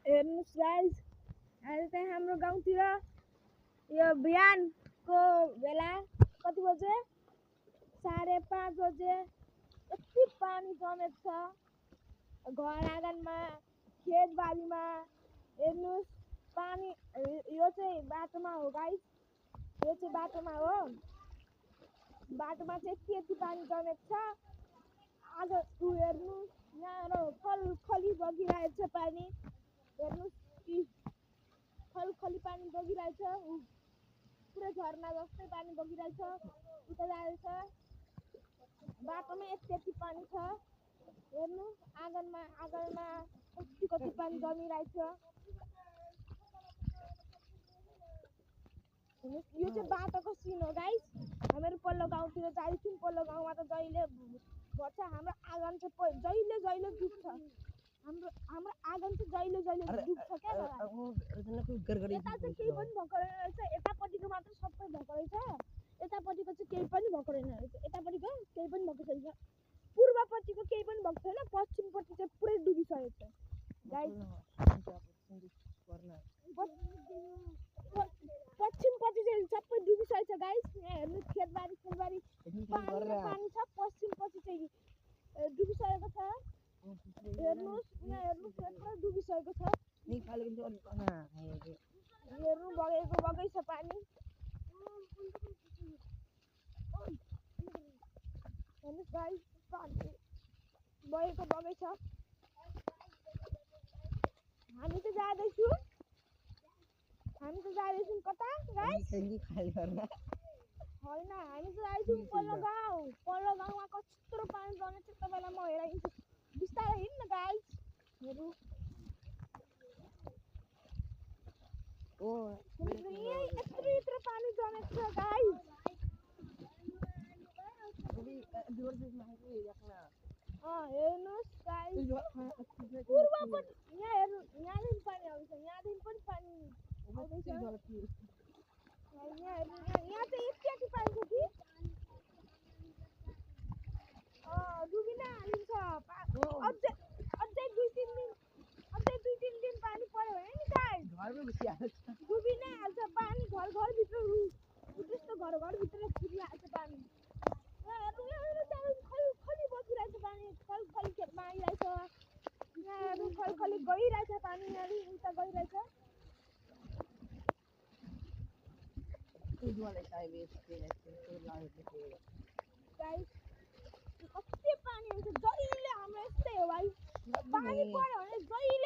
हेर्नुहोस् गाइस, अहिले चाहिँ हाम्रो गाउँतिर यो बिहानको बेला कति बजे 5:30 बजे यति पानी जमेको छ घर आँगनमा खेतबारीमा। हेर्नुहोस् पानी यो चाहिँ बाटोमा हो गाइस, यो चाहिँ बाटोमा हो। बाटोमा चाहिँ यति पानी जमेको छ। आज हेर्नुहोस् यहाँ खलखली बगिरहेको छ पानी। हेर्नुहोस् खलखली पानी बगिरहेछ, पुरै झरना जस्तै पानी बगिरहेछ। उता जाँदैछ बाटोमा यति पानी छ। हेर्नु आँगनमा कति पानी जमिरहेछ। यो चाहिँ बाटोको सिन हो गाइस। हामीहरू पल्लो गाउँतिर जान्छौँ। पल्लो गाउँमा त जहिले भर्छ। हाम्रो आँगन चाहिँ जहिले डुब्छ। हाम्रो आँगन चाहिँ जहिले डुब्छ क्या। यता चाहिँ केही पनि भएको रहेछ। यतापट्टिको मात्र सबै भएको रहेछ। यतापट्टिको चाहिँ केही पनि भएको रहेन रहेछ। यतापट्टिको केही पनि भएको छैन। पूर्वपट्टिको केही पनि भएको छैन। पश्चिमपट्टि चाहिँ पुरै डुबिसकेको छ गाइस। पश्चिमपट्टि चाहिँ सबै डुबिसकेको छ गाइस। यहाँ हेर्नु खेतबारी पानी छ। पश्चिमपट्टि चाहिँ डुबिसकेको छ। हेर्नुहोस् यहाँ हेर्नु पुरा डुबिसकेको छ। हेर्नु बगै छ पानी। हेर्नुहोस् गाइस पानी बगै छ। हामी त जाँदैछौँ कता गाइस? होइन, हामी त जाँदैछौँ पल्लो गाउँमा कस्तो पानी जमेको छ तपाईँलाई म हेराइदिन्छु। बिस्तारै हिँड्नु न गाइस। हेर्नु यत्रो पानी जमेको छ गाइस। हेर्नुहोस् गाइस पूर्वपट्टि यहाँ हेर्नु, यहाँदेखि पानी आउँछ। यहाँदेखि पनि पानी आउँदैछ। यहाँ चाहिँ यति पानी छ कि डुबिन हालिन्छ। अझै 2-3 दिन पानी पर्यो भने नि गाइस डुबिनै हाल्छ पानी। घरभित्र त्यस्तो घरभित्र छिरिहाल्छ पानी। खलखली बगिरहेछ पानी। खलखली खेतमा आइरहेछ। यहाँहरू खलखली गइरहेछ पानी। यहाँदेखि उता गइरहेछ गाइस। कति पानी हुन्छ। जहिले हाम्रो यस्तै हो भाइ। पानी पर्यो भने जहिले